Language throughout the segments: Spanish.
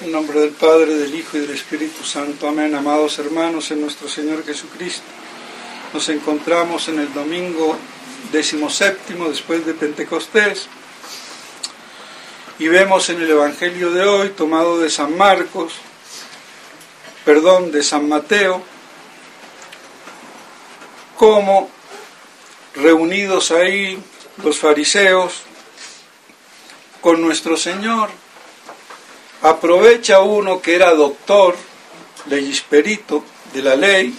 En nombre del Padre, del Hijo y del Espíritu Santo. Amén. Amados hermanos en nuestro Señor Jesucristo, nos encontramos en el domingo 17 después de Pentecostés y vemos en el Evangelio de hoy, tomado de San Mateo, cómo reunidos ahí los fariseos con nuestro Señor, aprovecha uno que era doctor, legisperito de la ley,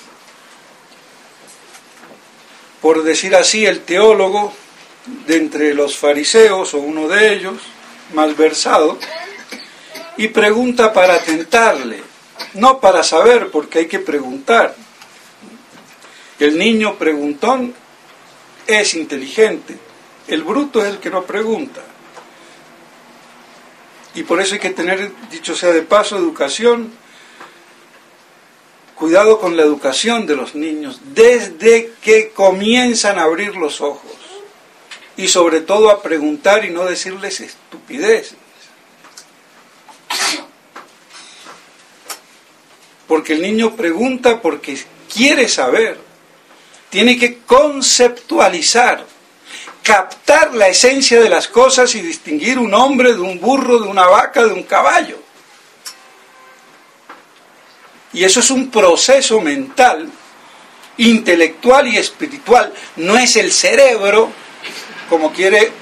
por decir así, el teólogo de entre los fariseos, o uno de ellos, mal versado, y pregunta para tentarle, no para saber, porque hay que preguntar. El niño preguntón es inteligente, el bruto es el que no pregunta. Y por eso hay que tener, dicho sea de paso, educación, cuidado con la educación de los niños, desde que comienzan a abrir los ojos, y sobre todo a preguntar y no decirles estupideces. Porque el niño pregunta porque quiere saber, tiene que conceptualizar, captar la esencia de las cosas y distinguir un hombre de un burro, de una vaca, de un caballo. Y eso es un proceso mental, intelectual y espiritual. No es el cerebro, como quiere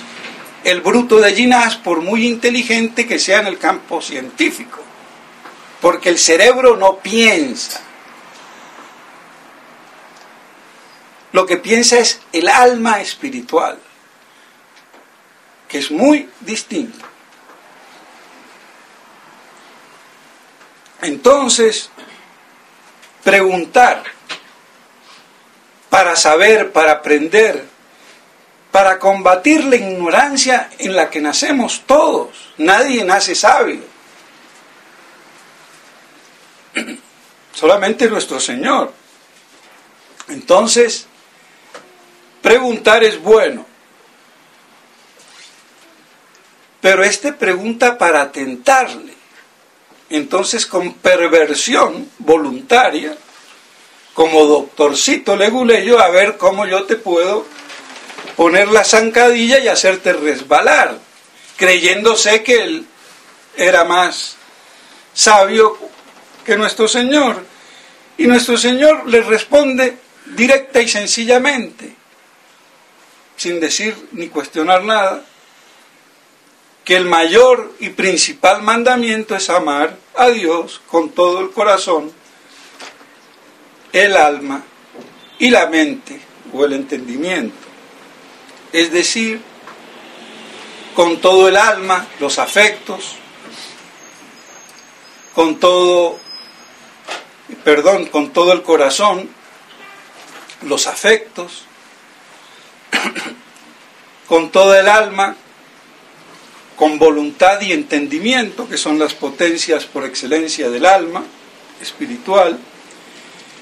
el bruto de Ginás, por muy inteligente que sea en el campo científico. Porque el cerebro no piensa. Lo que piensa es el alma espiritual, que es muy distinto. Entonces, preguntar para saber, para aprender, para combatir la ignorancia en la que nacemos todos. Nadie nace sabio. Solamente nuestro Señor. Entonces, preguntar es bueno. Pero pregunta para tentarle. Entonces, con perversión voluntaria, como doctorcito leguleyo, a ver cómo yo te puedo poner la zancadilla y hacerte resbalar, creyéndose que él era más sabio que nuestro Señor. Y nuestro Señor le responde directa y sencillamente, sin decir ni cuestionar nada, que el mayor y principal mandamiento es amar a Dios con todo el corazón, el alma y la mente o el entendimiento. Es decir, con todo el alma, los afectos, con todo el corazón, los afectos, con todo el alma, con voluntad y entendimiento, que son las potencias por excelencia del alma espiritual,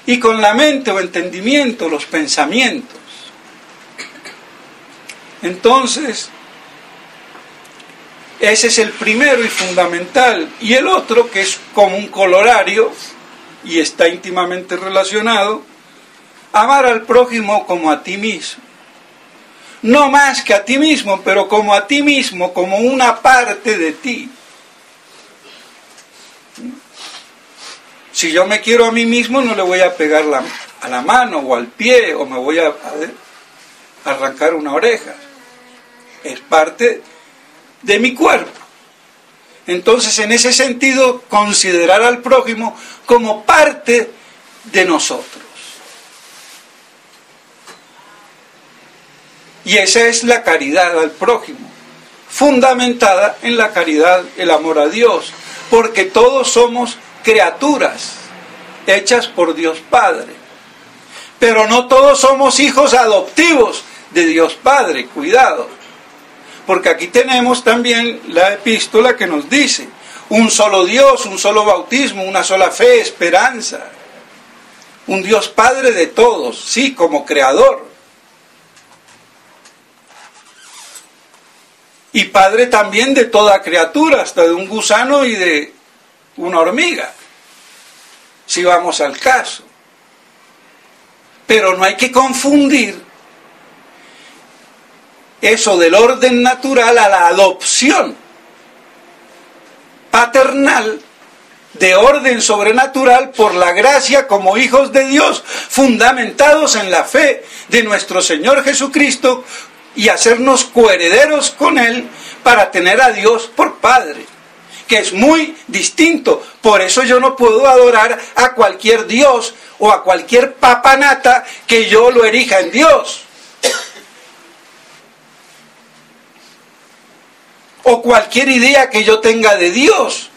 y con la mente o entendimiento, los pensamientos. Entonces, ese es el primero y fundamental. Y el otro, que es como un colorario, y está íntimamente relacionado, amar al prójimo como a ti mismo. No más que a ti mismo, pero como a ti mismo, como una parte de ti. Si yo me quiero a mí mismo, no le voy a pegar a la mano o al pie, o me voy a arrancar una oreja. Es parte de mi cuerpo. Entonces, en ese sentido, considerar al prójimo como parte de nosotros. Y esa es la caridad al prójimo, fundamentada en la caridad, el amor a Dios, porque todos somos criaturas hechas por Dios Padre. Pero no todos somos hijos adoptivos de Dios Padre, cuidado. Porque aquí tenemos también la epístola que nos dice, un solo Dios, un solo bautismo, una sola fe, esperanza. Un Dios Padre de todos, sí, como creador. Y Padre también de toda criatura, hasta de un gusano y de una hormiga, si vamos al caso. Pero no hay que confundir eso del orden natural a la adopción paternal de orden sobrenatural por la gracia como hijos de Dios, fundamentados en la fe de nuestro Señor Jesucristo, y hacernos coherederos con Él para tener a Dios por Padre, que es muy distinto. Por eso yo no puedo adorar a cualquier Dios o a cualquier papanata que yo lo erija en Dios, o cualquier idea que yo tenga de Dios,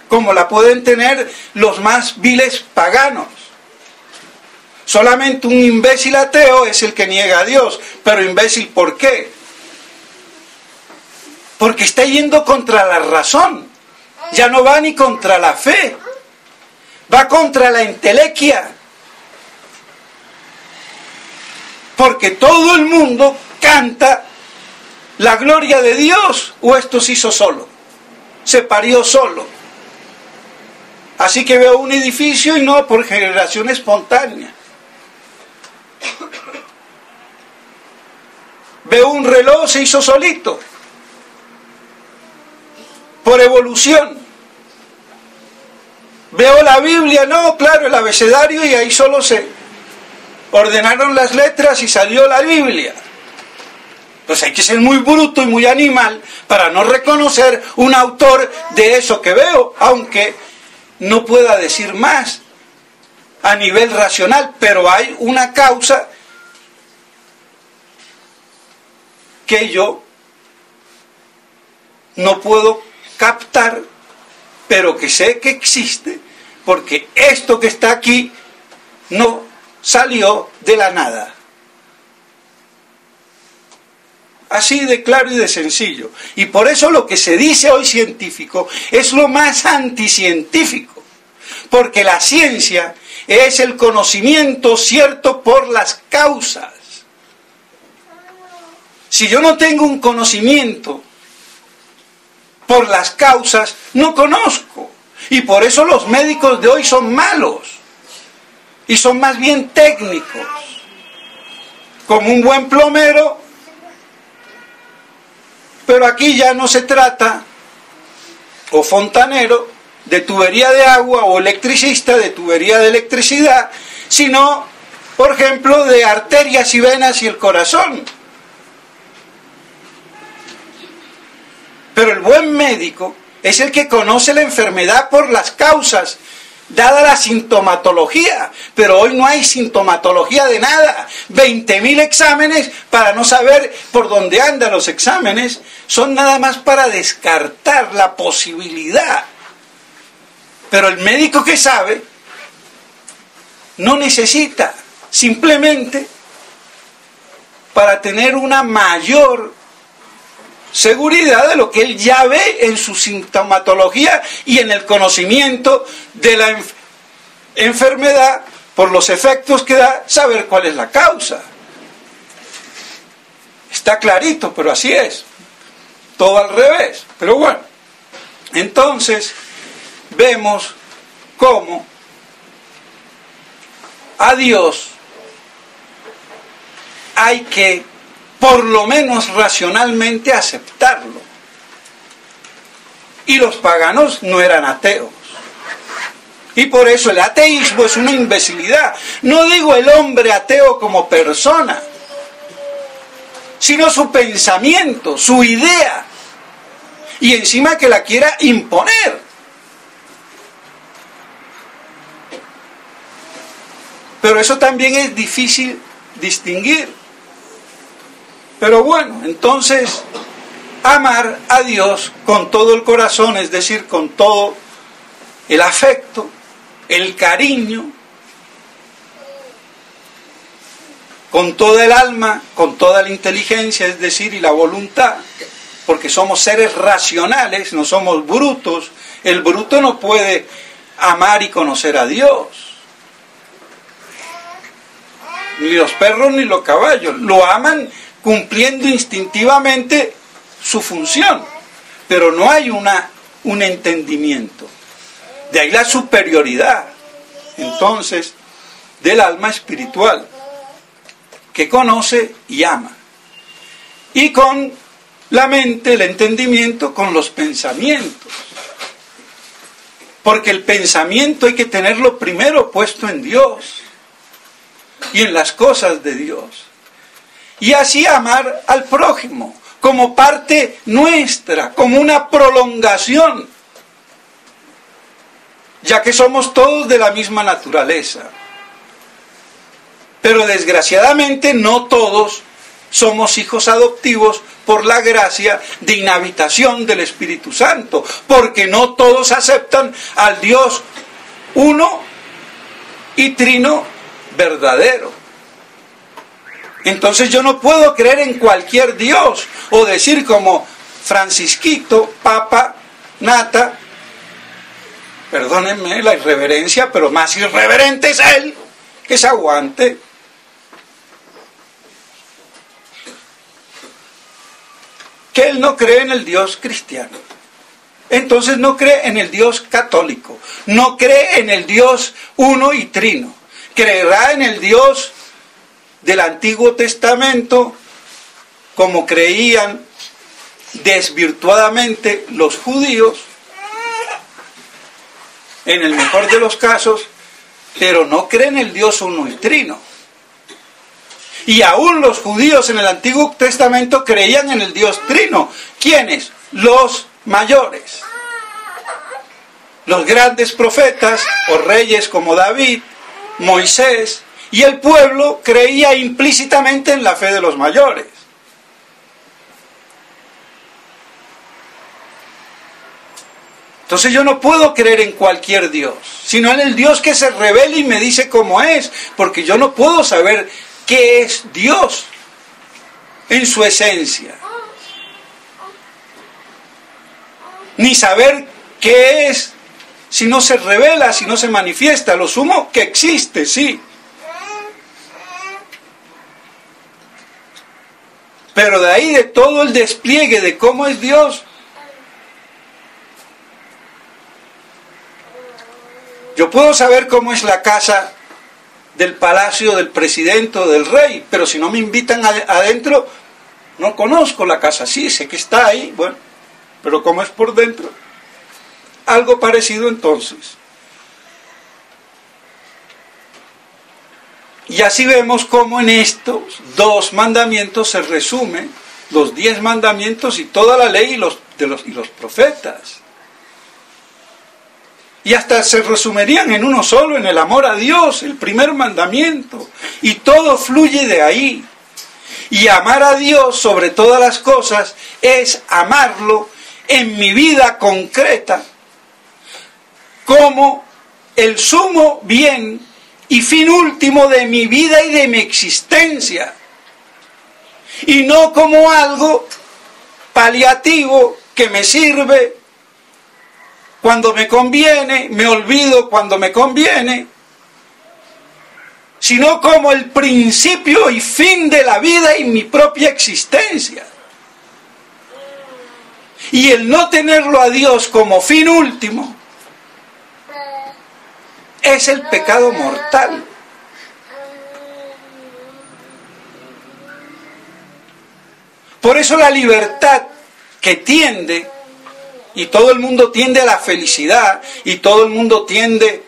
como la pueden tener los más viles paganos. Solamente un imbécil ateo es el que niega a Dios. Pero imbécil, ¿por qué? Porque está yendo contra la razón. Ya no va ni contra la fe, va contra la entelequia. Porque todo el mundo canta la gloria de Dios, o esto se hizo solo, se parió solo. Así que veo un edificio y no por generación espontánea. Veo un reloj, se hizo solito, por evolución. Veo la Biblia, no, claro, el abecedario, y ahí solo se ordenaron las letras y salió la Biblia. Pues hay que ser muy bruto y muy animal para no reconocer un autor de eso que veo, aunque no pueda decir más a nivel racional, pero hay una causa que yo no puedo captar, pero que sé que existe, porque esto que está aquí no salió de la nada. Así de claro y de sencillo. Y por eso lo que se dice hoy científico es lo más anticientífico. Porque la ciencia es el conocimiento cierto por las causas. Si yo no tengo un conocimiento por las causas, no conozco. Y por eso los médicos de hoy son malos. Y son más bien técnicos. Como un buen plomero. Pero aquí ya no se trata, o fontanero, de tubería de agua, o electricista de tubería de electricidad, sino, por ejemplo, de arterias y venas y el corazón. Pero el buen médico es el que conoce la enfermedad por las causas, dada la sintomatología. Pero hoy no hay sintomatología de nada. 20.000 exámenes para no saber por dónde andan los exámenes. Son nada más para descartar la posibilidad. Pero el médico que sabe no necesita, simplemente para tener una mayor seguridad de lo que él ya ve en su sintomatología y en el conocimiento de la enfermedad por los efectos que da, saber cuál es la causa. Está clarito, pero así es. Todo al revés. Pero bueno, entonces vemos cómo a Dios hay que por lo menos racionalmente aceptarlo. Y los paganos no eran ateos. Y por eso el ateísmo es una imbecilidad. No digo el hombre ateo como persona, sino su pensamiento, su idea. Y encima que la quiera imponer. Pero eso también es difícil distinguir. Pero bueno, entonces, amar a Dios con todo el corazón, es decir, con todo el afecto, el cariño, con toda el alma, con toda la inteligencia, es decir, y la voluntad, porque somos seres racionales, no somos brutos. El bruto no puede amar y conocer a Dios. Ni los perros ni los caballos. Lo aman cumpliendo instintivamente su función, pero no hay un entendimiento. De ahí la superioridad, entonces, del alma espiritual, que conoce y ama. Y con la mente, el entendimiento, con los pensamientos. Porque el pensamiento hay que tenerlo primero puesto en Dios y en las cosas de Dios. Y así amar al prójimo, como parte nuestra, como una prolongación, ya que somos todos de la misma naturaleza. Pero desgraciadamente no todos somos hijos adoptivos por la gracia de inhabitación del Espíritu Santo, porque no todos aceptan al Dios uno y trino verdadero. Entonces yo no puedo creer en cualquier Dios o decir como Francisquito, Papa, Nata, perdónenme la irreverencia, pero más irreverente es él, que se aguante. Que él no cree en el Dios cristiano. Entonces no cree en el Dios católico, no cree en el Dios uno y trino. Creerá en el Dios del Antiguo Testamento, como creían desvirtuadamente los judíos, en el mejor de los casos, pero no cree en el Dios uno y trino. Y aún los judíos en el Antiguo Testamento creían en el Dios trino. ¿Quiénes? Los mayores. Los grandes profetas o reyes como David, Moisés, y el pueblo creía implícitamente en la fe de los mayores. Entonces yo no puedo creer en cualquier Dios, sino en el Dios que se revela y me dice cómo es, porque yo no puedo saber qué es Dios en su esencia, ni saber qué es si no se revela, si no se manifiesta. Lo sumo que existe, sí, pero de ahí, de todo el despliegue de cómo es Dios, yo puedo saber cómo es la casa del palacio del presidente o del rey, pero si no me invitan adentro, no conozco la casa. Sí, sé que está ahí, bueno, pero cómo es por dentro. Algo parecido entonces. Y así vemos cómo en estos 2 mandamientos se resume los 10 mandamientos y toda la ley y los profetas. Y hasta se resumirían en uno solo, en el amor a Dios, el primer mandamiento. Y todo fluye de ahí. Y amar a Dios sobre todas las cosas es amarlo en mi vida concreta como el sumo bien y fin último de mi vida y de mi existencia. Y no como algo paliativo que me sirve cuando me conviene, me olvido cuando me conviene, sino como el principio y fin de la vida y mi propia existencia. Y el no tenerlo a Dios como fin último es el pecado mortal. Por eso la libertad que tiende, y todo el mundo tiende a la felicidad, y todo el mundo tiende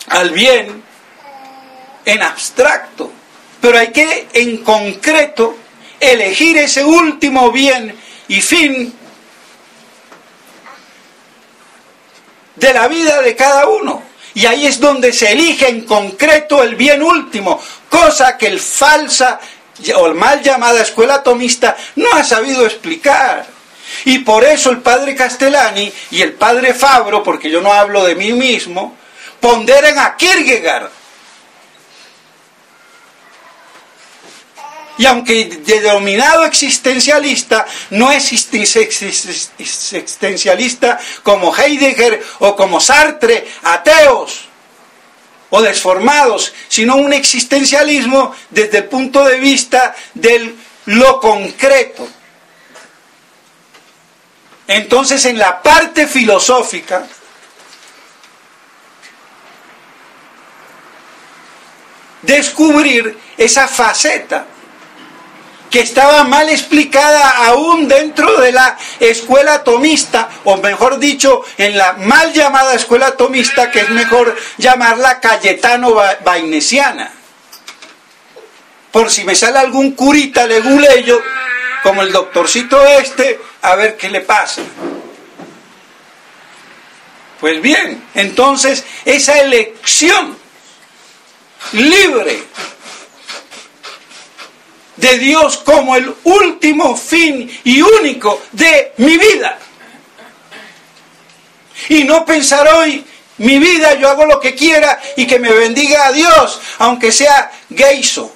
al bien en abstracto, pero hay que en concreto elegir ese último bien y fin de la vida de cada uno. Y ahí es donde se elige en concreto el bien último, cosa que el falsa o el mal llamada escuela tomista no ha sabido explicar. Y por eso el padre Castellani y el padre Fabro, porque yo no hablo de mí mismo, ponderan a Kierkegaard. Y aunque denominado existencialista, no es existencialista como Heidegger o como Sartre, ateos o desformados, sino un existencialismo desde el punto de vista de lo concreto. Entonces, en la parte filosófica, descubrir esa faceta que estaba mal explicada aún dentro de la escuela tomista, o mejor dicho, en la mal llamada escuela tomista, que es mejor llamarla cayetano-vainesiana. Por si me sale algún curita leguleyo, como el doctorcito este, a ver qué le pasa. Pues bien, entonces esa elección libre de Dios como el último fin y único de mi vida. Y no pensar hoy, mi vida, yo hago lo que quiera y que me bendiga a Dios, aunque sea geiso.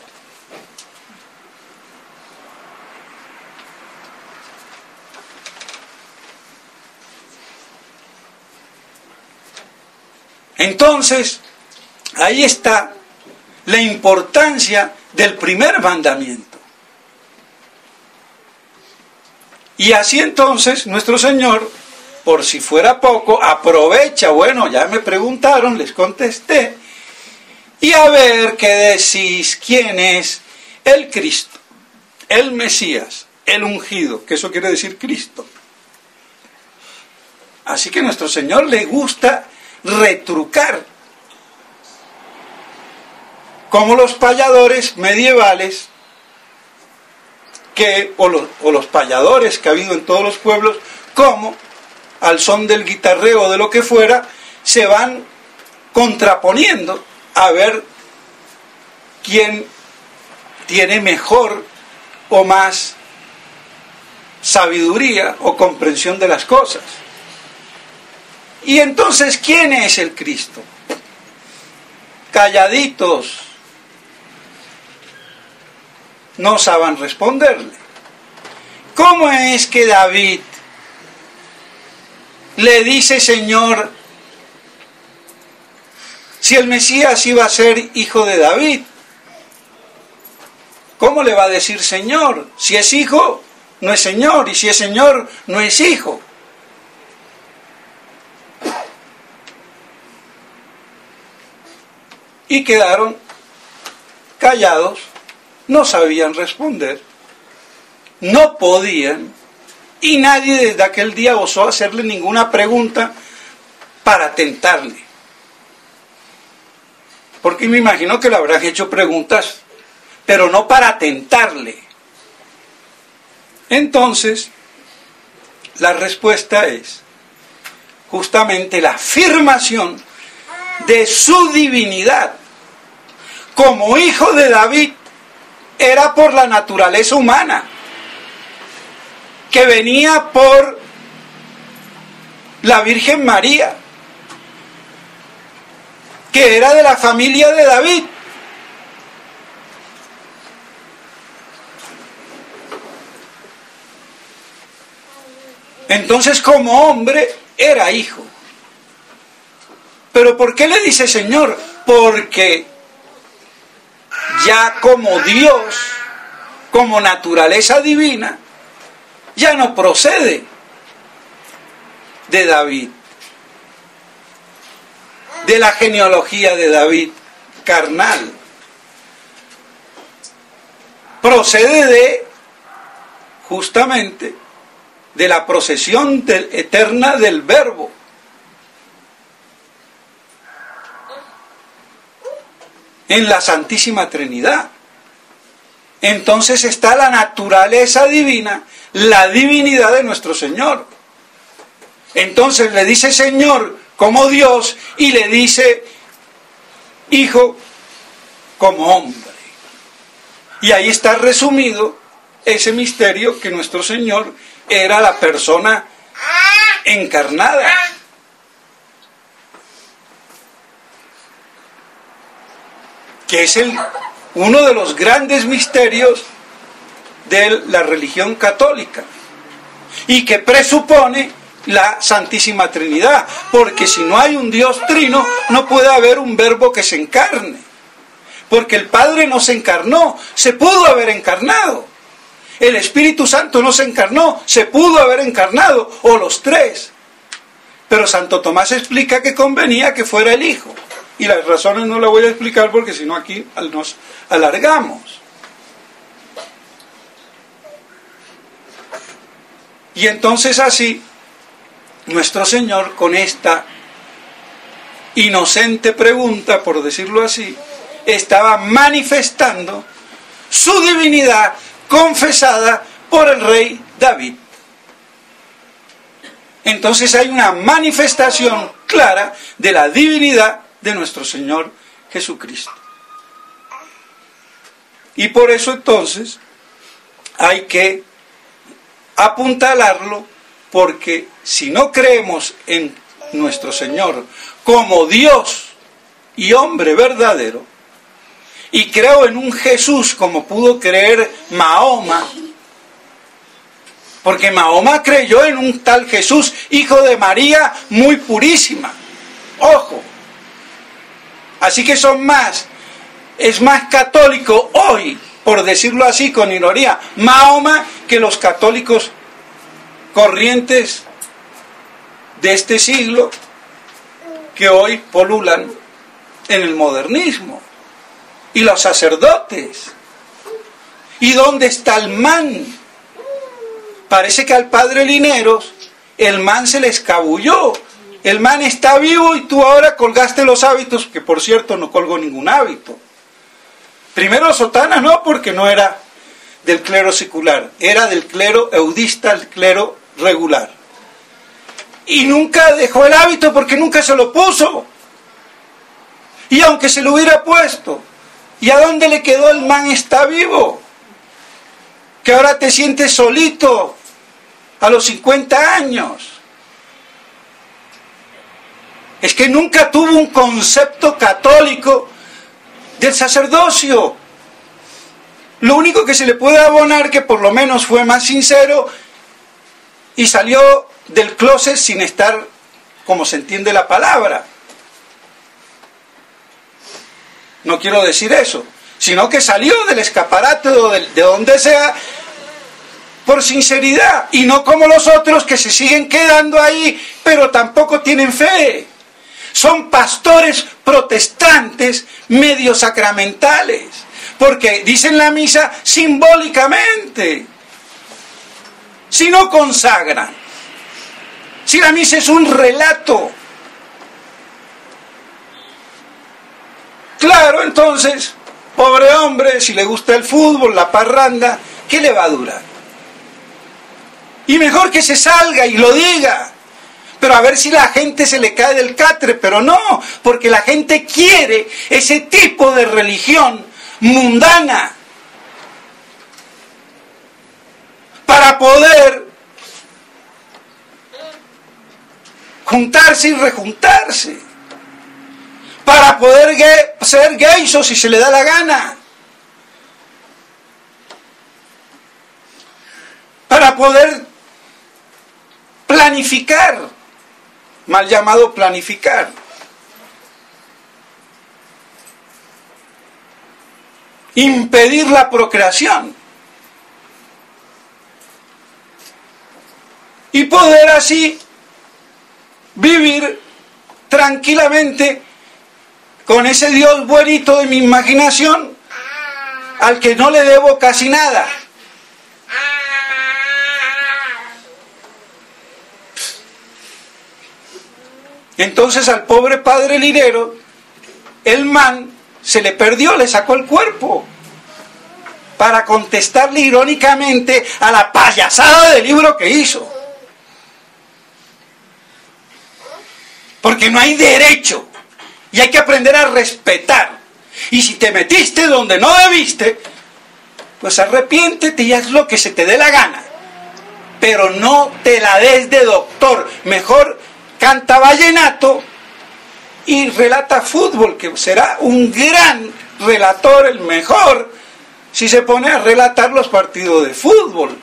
Entonces, ahí está la importancia del primer mandamiento. Y así entonces nuestro Señor, por si fuera poco, aprovecha, bueno, ya me preguntaron, les contesté, y a ver qué decís, quién es el Cristo, el Mesías, el ungido, que eso quiere decir Cristo. Así que a nuestro Señor le gusta retrucar, como los payadores medievales, o los payadores que ha habido en todos los pueblos, como al son del guitarreo o de lo que fuera, se van contraponiendo a ver quién tiene mejor o más sabiduría o comprensión de las cosas. Y entonces, ¿quién es el Cristo? Calladitos, no saben responderle. ¿Cómo es que David le dice Señor si el Mesías iba a ser hijo de David? ¿Cómo le va a decir Señor? Si es hijo, no es Señor, y si es Señor, no es hijo. Y quedaron callados, no sabían responder, no podían, y nadie desde aquel día osó hacerle ninguna pregunta para tentarle. Porque me imagino que le habrán hecho preguntas, pero no para tentarle. Entonces, la respuesta es justamente la afirmación de su divinidad. Como hijo de David, era por la naturaleza humana, que venía por la Virgen María, que era de la familia de David. Entonces, como hombre, era hijo. ¿Pero por qué le dice Señor? Porque ya como Dios, como naturaleza divina, ya no procede de David, de la genealogía de David carnal. Procede justamente de la procesión eterna del Verbo. En la Santísima Trinidad. Entonces está la naturaleza divina, la divinidad de nuestro Señor. Entonces le dice Señor como Dios y le dice Hijo como hombre. Y ahí está resumido ese misterio, que nuestro Señor era la persona encarnada. Que es uno de los grandes misterios de la religión católica y que presupone la Santísima Trinidad, porque si no hay un Dios trino, no puede haber un verbo que se encarne, porque el Padre no se encarnó, se pudo haber encarnado, el Espíritu Santo no se encarnó, se pudo haber encarnado, o los tres, pero Santo Tomás explica que convenía que fuera el Hijo. Y las razones no las voy a explicar porque si no aquí nos alargamos. Y entonces así, nuestro Señor con esta inocente pregunta, por decirlo así, estaba manifestando su divinidad confesada por el rey David. Entonces hay una manifestación clara de la divinidad de nuestro Señor Jesucristo. Y por eso entonces hay que apuntalarlo, porque si no creemos en nuestro Señor como Dios y hombre verdadero, y creo en un Jesús como pudo creer Mahoma, porque Mahoma creyó en un tal Jesús, hijo de María, muy purísima. Ojo. Así que es más católico hoy, por decirlo así con ironía, Mahoma, que los católicos corrientes de este siglo que hoy polulan en el modernismo. Y los sacerdotes. ¿Y dónde está el man? Parece que al padre Lineros el man se le escabulló. El man está vivo y tú ahora colgaste los hábitos, que por cierto no colgo ningún hábito. Primero sotana no, porque no era del clero secular, era del clero eudista, el clero regular. Y nunca dejó el hábito porque nunca se lo puso. Y aunque se lo hubiera puesto, ¿y a dónde le quedó? El man está vivo. Que ahora te sientes solito a los 50 años. Es que nunca tuvo un concepto católico del sacerdocio. Lo único que se le puede abonar, que por lo menos fue más sincero y salió del closet sin estar, como se entiende la palabra. No quiero decir eso, sino que salió del escaparate o de donde sea por sinceridad, y no como los otros que se siguen quedando ahí, pero tampoco tienen fe. Son pastores protestantes medio sacramentales, porque dicen la misa simbólicamente. Si no consagran, si la misa es un relato, claro, entonces, pobre hombre, si le gusta el fútbol, la parranda, ¿qué le va a durar? Y mejor que se salga y lo diga, pero a ver si la gente se le cae del catre, pero no, porque la gente quiere ese tipo de religión mundana para poder juntarse y rejuntarse, para poder ser gays o si se le da la gana, para poder planificar, mal llamado planificar. Impedir la procreación. Y poder así vivir tranquilamente con ese Dios buenito de mi imaginación, al que no le debo casi nada. Entonces al pobre padre Lirero, el man se le perdió, le sacó el cuerpo para contestarle irónicamente a la payasada del libro que hizo. Porque no hay derecho y hay que aprender a respetar. Y si te metiste donde no debiste, pues arrepiéntete y haz lo que se te dé la gana. Pero no te la des de doctor. Mejor canta vallenato y relata fútbol, que será un gran relator, el mejor, si se pone a relatar los partidos de fútbol.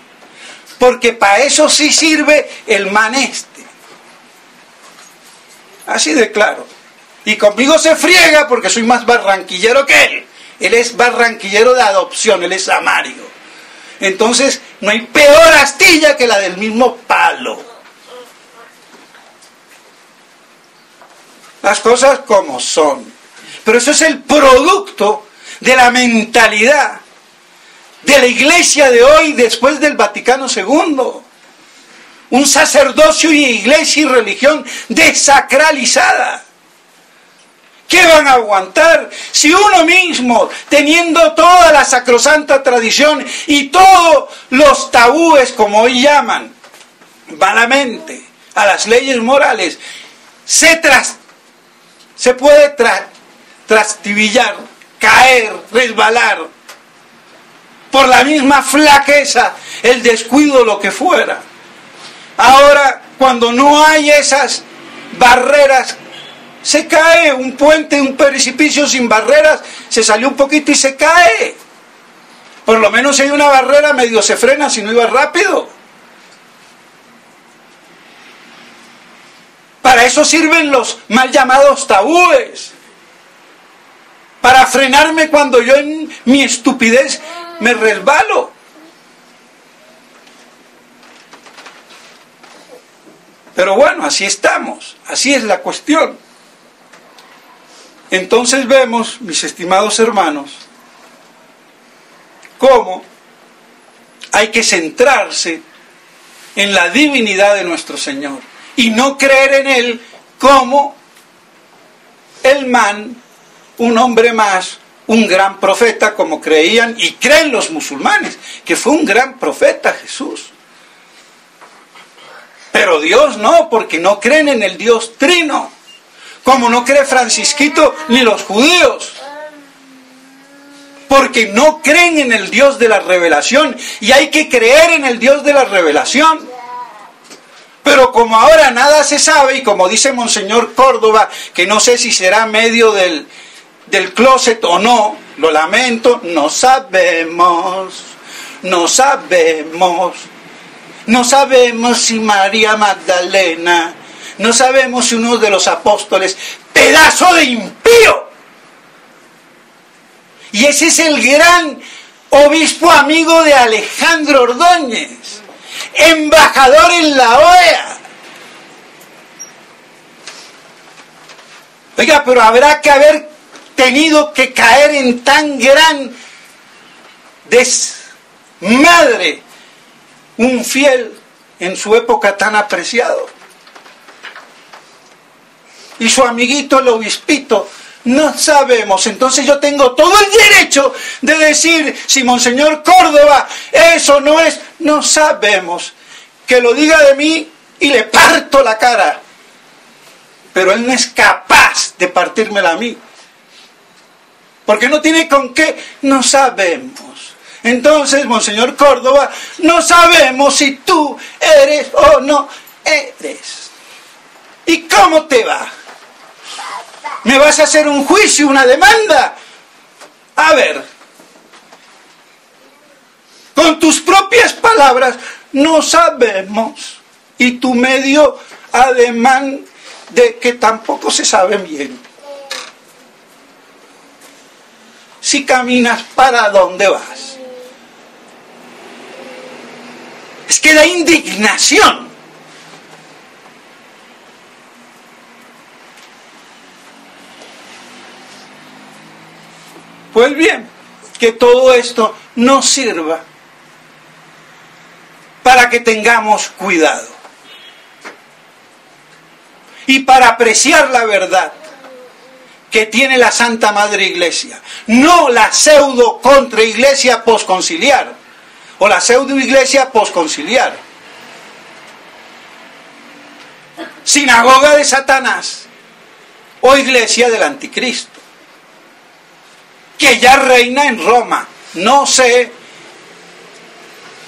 Porque para eso sí sirve el man este. Así de claro. Y conmigo se friega porque soy más barranquillero que él. Él es barranquillero de adopción, él es amario. Entonces no hay peor astilla que la del mismo palo. Las cosas como son. Pero eso es el producto de la mentalidad de la iglesia de hoy después del Vaticano II. Un sacerdocio y iglesia y religión desacralizada. ¿Qué van a aguantar si uno mismo, teniendo toda la sacrosanta tradición y todos los tabúes, como hoy llaman vanamente a las leyes morales, se puede trastibillar, caer, resbalar por la misma flaqueza, el descuido, lo que fuera? Ahora, cuando no hay esas barreras, se cae un puente, un precipicio sin barreras, se salió un poquito y se cae. Por lo menos si hay una barrera, medio se frena si no iba rápido. Para eso sirven los mal llamados tabúes. Para frenarme cuando yo en mi estupidez me resbalo. Pero bueno, así estamos, así es la cuestión. Entonces vemos, mis estimados hermanos, cómo hay que centrarse en la divinidad de nuestro Señor y no creer en Él como el man, un hombre más, un gran profeta, como creían y creen los musulmanes, que fue un gran profeta Jesús. Pero Dios no, porque no creen en el Dios trino, como no cree Francisquito ni los judíos, porque no creen en el Dios de la revelación, y hay que creer en el Dios de la revelación. Pero como ahora nada se sabe, y como dice Monseñor Córdoba, que no sé si será medio del closet o no, lo lamento, no sabemos si María Magdalena, no sabemos si uno de los apóstoles, pedazo de impío. Y ese es el gran obispo amigo de Alejandro Ordóñez, embajador en la OEA. Oiga, pero habrá que haber tenido que caer en tan gran desmadre un fiel en su época tan apreciado. Y su amiguito el obispito, no sabemos. Entonces yo tengo todo el derecho de decir, si Monseñor Córdoba eso no es, no sabemos. Que lo diga de mí y le parto la cara. Pero él no es capaz de partírmela a mí. Porque no tiene con qué, no sabemos. Entonces, Monseñor Córdoba, no sabemos si tú eres o no eres. ¿Y cómo te va? ¿Me vas a hacer un juicio, una demanda? A ver, con tus propias palabras, no sabemos. Y tu medio ademán de que tampoco se sabe bien. Si caminas, ¿para dónde vas? Es que da indignación. Pues bien, que todo esto nos sirva para que tengamos cuidado y para apreciar la verdad que tiene la Santa Madre Iglesia, no la pseudo contraiglesia posconciliar o la pseudo iglesia posconciliar, sinagoga de Satanás o iglesia del anticristo, que ya reina en Roma. No sé,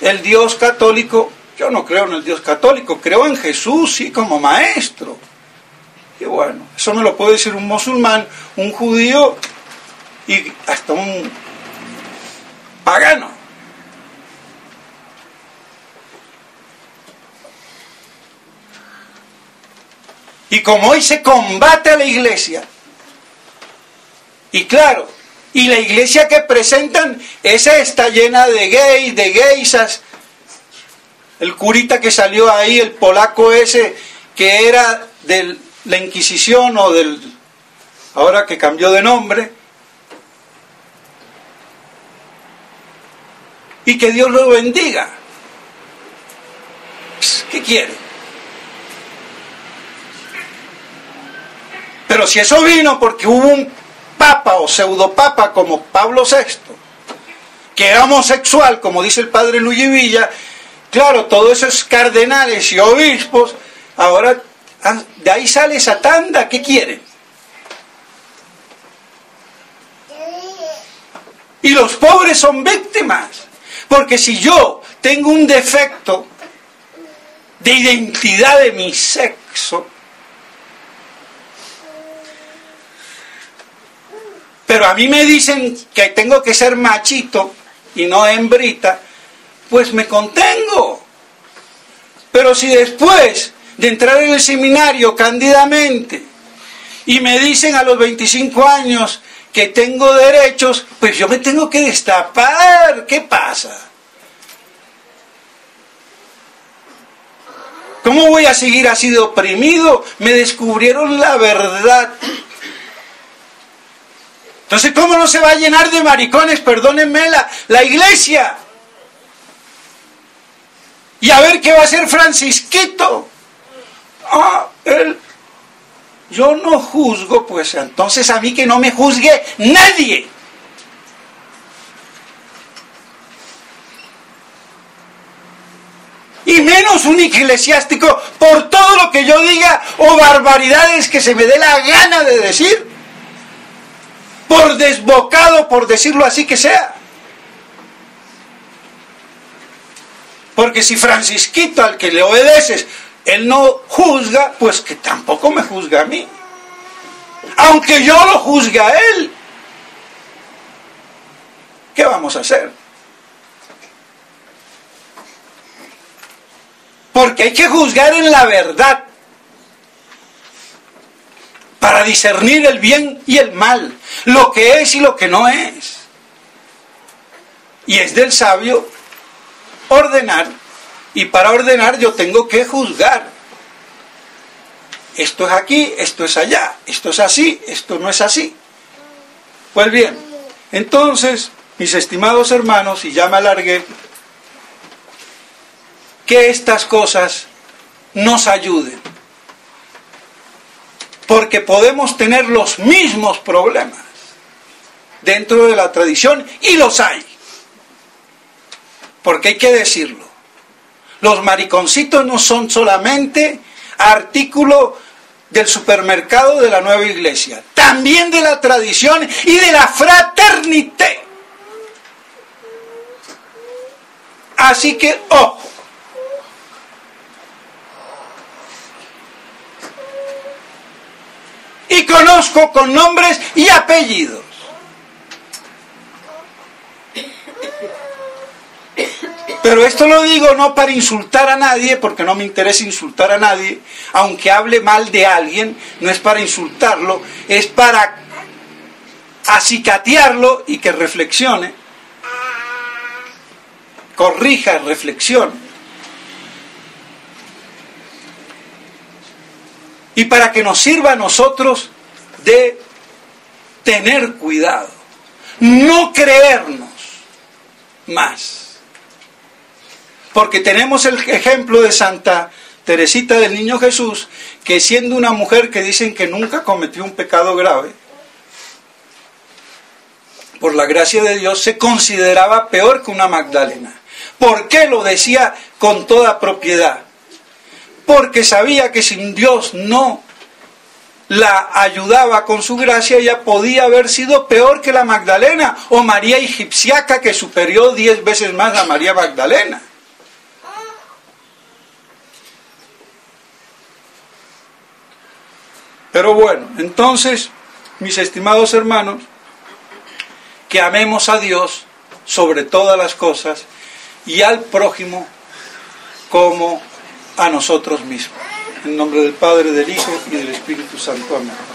el Dios católico, yo no creo en el Dios católico, creo en Jesús, sí, como maestro. Y bueno, eso me lo puede decir un musulmán, un judío y hasta un pagano. Y como hoy se combate a la iglesia, y claro, y la iglesia que presentan, esa está llena de gays, de geisas. El curita que salió ahí, el polaco ese, que era de la Inquisición o del ahora que cambió de nombre, y que Dios lo bendiga. ¿Qué quiere? Pero si eso vino porque hubo un papa o pseudopapa como Pablo VI, que era homosexual, como dice el padre Luigi Villa, claro, todos esos cardenales y obispos, ahora de ahí sale esa tanda, ¿qué quieren? Y los pobres son víctimas, porque si yo tengo un defecto de identidad de mi sexo, pero a mí me dicen que tengo que ser machito y no hembrita, pues me contengo. Pero si después de entrar en el seminario cándidamente y me dicen a los 25 años que tengo derechos, pues yo me tengo que destapar. ¿Qué pasa? ¿Cómo voy a seguir así de oprimido? Me descubrieron la verdad. Entonces, ¿cómo no se va a llenar de maricones, perdónenme, la iglesia? Y a ver qué va a hacer Francisquito. Yo no juzgo, pues entonces a mí que no me juzgue nadie. Y menos un eclesiástico por todo lo que yo diga o barbaridades que se me dé la gana de decir. Por desbocado, por decirlo así que sea. Porque si Francisquito, al que le obedeces, él no juzga, pues que tampoco me juzga a mí. Aunque yo lo juzgue a él. ¿Qué vamos a hacer? Porque hay que juzgar en la verdad. Para discernir el bien y el mal. Lo que es y lo que no es. Y es del sabio ordenar, y para ordenar yo tengo que juzgar. Esto es aquí, esto es allá, esto es así, esto no es así. Pues bien, entonces, mis estimados hermanos, y ya me alargué, que estas cosas nos ayuden. Porque podemos tener los mismos problemas dentro de la tradición, y los hay. Porque hay que decirlo. Los mariconcitos no son solamente artículo del supermercado de la nueva iglesia, también de la tradición y de la fraternité. Así que, ojo. Y conozco con nombres y apellidos. Pero esto lo digo no para insultar a nadie, porque no me interesa insultar a nadie, aunque hable mal de alguien, no es para insultarlo, es para acicatearlo y que reflexione, corrija, reflexione. Y para que nos sirva a nosotros de tener cuidado, no creernos más. Porque tenemos el ejemplo de Santa Teresita del Niño Jesús, que siendo una mujer que dicen que nunca cometió un pecado grave, por la gracia de Dios se consideraba peor que una Magdalena. ¿Por qué lo decía con toda propiedad? Porque sabía que si Dios no la ayudaba con su gracia, ella podía haber sido peor que la Magdalena, o María Egipciaca, que superó 10 veces más a María Magdalena. Pero bueno, entonces, mis estimados hermanos, que amemos a Dios sobre todas las cosas y al prójimo como a nosotros mismos. En nombre del Padre, del Hijo y del Espíritu Santo. Amén.